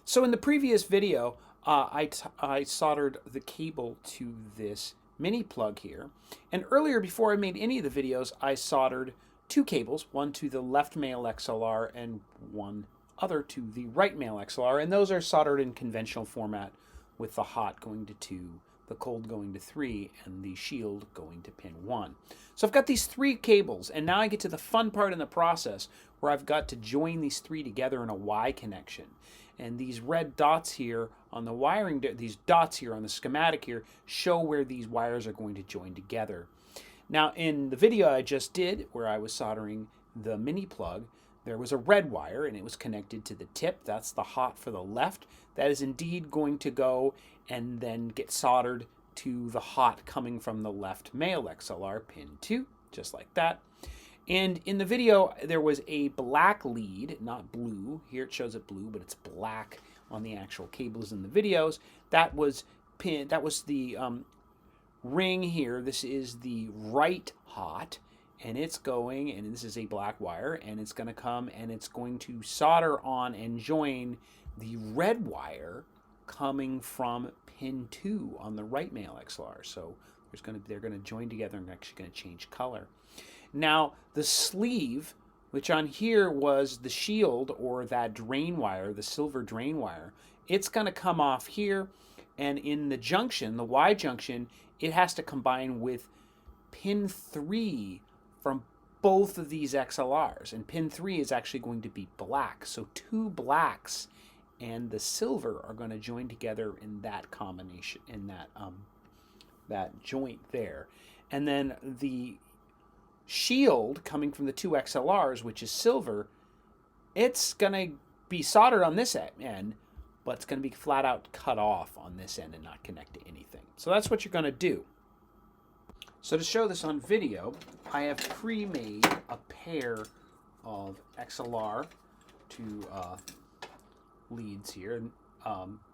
So in the previous video, I soldered the cable to this mini plug here. And earlier, before I made any of the videos, I soldered two cables, one to the left male XLR and one other to the right male XLR. And those are soldered in conventional format with the hot going to 2, the cold going to 3, and the shield going to pin 1. So I've got these 3 cables, and now I get to the fun part in the process where I've got to join these 3 together in a Y connection. And these red dots here on the wiring, these dots here on the schematic here, show where these wires are going to join together. Now in the video I just did, where I was soldering the mini plug, there was a red wire and it was connected to the tip. That's the hot for the left. That is indeed going to go and then get soldered to the hot coming from the left male XLR, pin 2, just like that. And in the video, there was a black lead, not blue. Here it shows it blue, but it's black on the actual cables in the videos. That was the ring here. This is the right hot, and it's going, and this is a black wire, and it's going to come and it's going to solder on and join the red wire coming from pin 2 on the right male XLR. So they're going to join together and actually going to change color. Now, the sleeve, which on here was the shield or that drain wire, the silver drain wire, it's going to come off here, and in the junction, the Y junction, it has to combine with pin 3 from both of these XLRs, and pin 3 is actually going to be black. So 2 blacks and the silver are going to join together in that combination, in that joint there. And then the shield coming from the 2 XLRs, which is silver, it's going to be soldered on this end, but it's going to be flat out cut off on this end and not connect to anything. So that's what you're going to do. So to show this on video, I have pre-made a pair of XLR to leads here.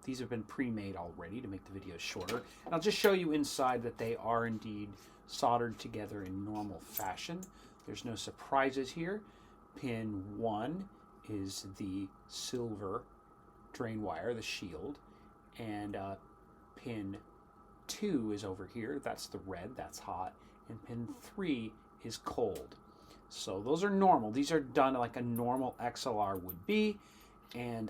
These have been pre-made already to make the video shorter. And I'll just show you inside that they are indeed soldered together in normal fashion. There's no surprises here. Pin 1 is the silver drain wire, the shield, and pin 2 is over here. That's the red, that's hot, and pin 3 is cold. So those are normal. These are done like a normal XLR would be, and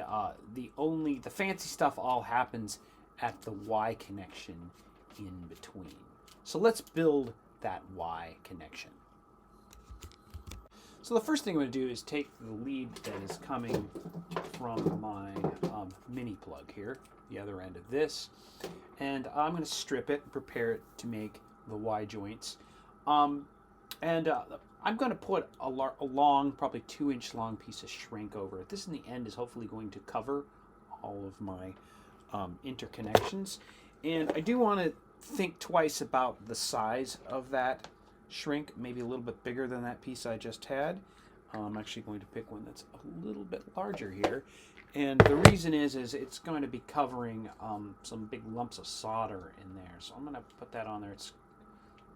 the fancy stuff all happens at the Y connection in between. So let's build that Y connection. So the first thing I'm going to do is take the lead that is coming from my mini plug here, the other end of this, and I'm going to strip it and prepare it to make the Y joints. I'm going to put a long, probably 2-inch long piece of shrink over it. This in the end is hopefully going to cover all of my interconnections. And I do want to think twice about the size of that shrink, maybe a little bit bigger than that piece I just had. I'm actually going to pick one that's a little bit larger here. And the reason is it's going to be covering some big lumps of solder in there. So I'm going to put that on there. It's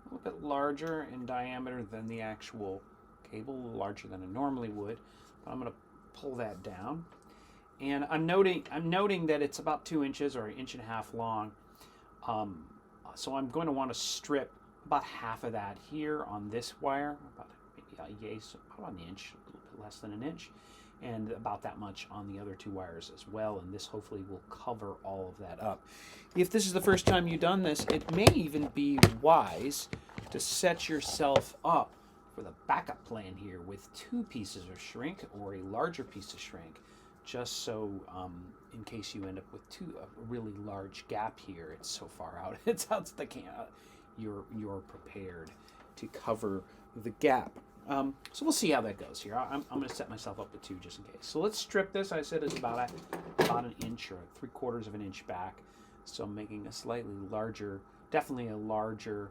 a little bit larger in diameter than the actual cable, a little larger than I normally would. But I'm going to pull that down. And I'm noting that it's about 2 inches or 1.5 inches long. So I'm going to want to strip about half of that here on this wire, about maybe about an inch, a little bit less than an inch, and about that much on the other 2 wires as well, and this hopefully will cover all of that up. If this is the first time you've done this, it may even be wise to set yourself up for the backup plan here with 2 pieces of shrink or a larger piece of shrink, just so in case you end up with a really large gap here. It's so far out, it's out the can. You're prepared to cover the gap. So we'll see how that goes here. I'm going to set myself up with 2 just in case. So let's strip this. I said it's about an inch or 3/4 of an inch back. So I'm making a slightly larger, definitely a larger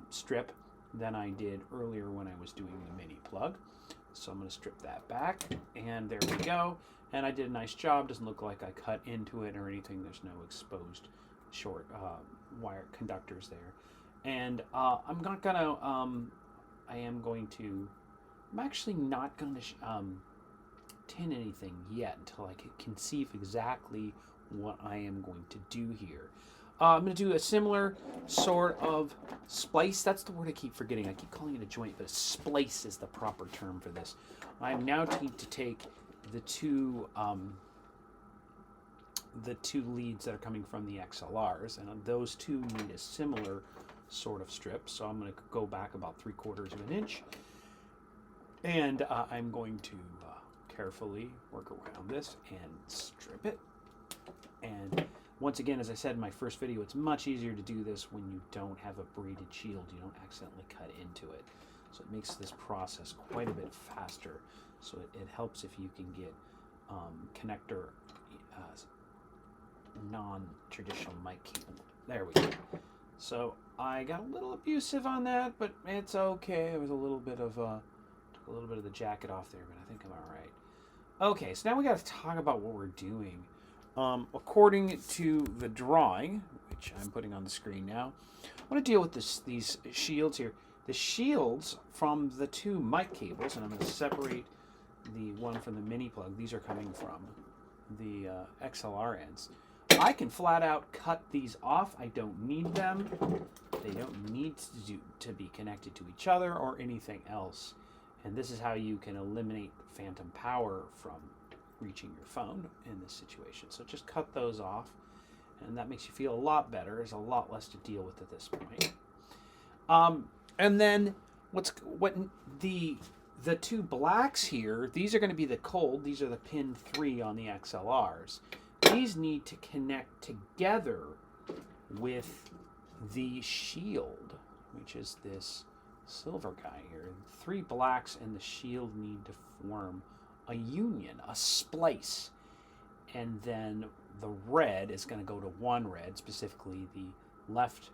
strip than I did earlier when I was doing the mini plug. So I'm going to strip that back, and there we go. And I did a nice job. Doesn't look like I cut into it or anything. There's no exposed short wire conductors there. And I'm actually not going to tin anything yet until I can conceive exactly what I am going to do here. I'm going to do a similar sort of splice. That's the word I keep forgetting. I keep calling it a joint, but a splice is the proper term for this. I'm now going to take the two leads that are coming from the XLRs, and those two need a similar sort of strip. So I'm going to go back about 3/4 of an inch, and I'm going to carefully work around this and strip it. And once again, as I said in my first video, it's much easier to do this when you don't have a braided shield. You don't accidentally cut into it. So it makes this process quite a bit faster. So it helps if you can get connector non-traditional mic cable. There we go. So I got a little abusive on that, but it's okay. It was a little bit of took a little bit of the jacket off there, but I think I'm all right. Okay, so now we got to talk about what we're doing. According to the drawing, which I'm putting on the screen now, I want to deal with these shields here. The shields from the two mic cables, and I'm going to separate the one from the mini plug. These are coming from the XLR ends. I can flat out cut these off. I don't need them. They don't need to be connected to each other or anything else. And this is how you can eliminate phantom power from reaching your phone in this situation. So just cut those off, and that makes you feel a lot better. There's a lot less to deal with at this point. And then the two blacks here, these are going to be the cold. These are the pin 3 on the XLRs. These need to connect together with the shield, which is this silver guy here. 3 blacks and the shield need to form a union, a splice. And then the red is going to go to one red, specifically the left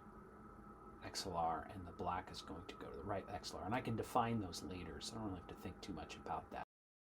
XLR, and the black is going to go to the right XLR. And I can define those later, so I don't really have to think too much about that.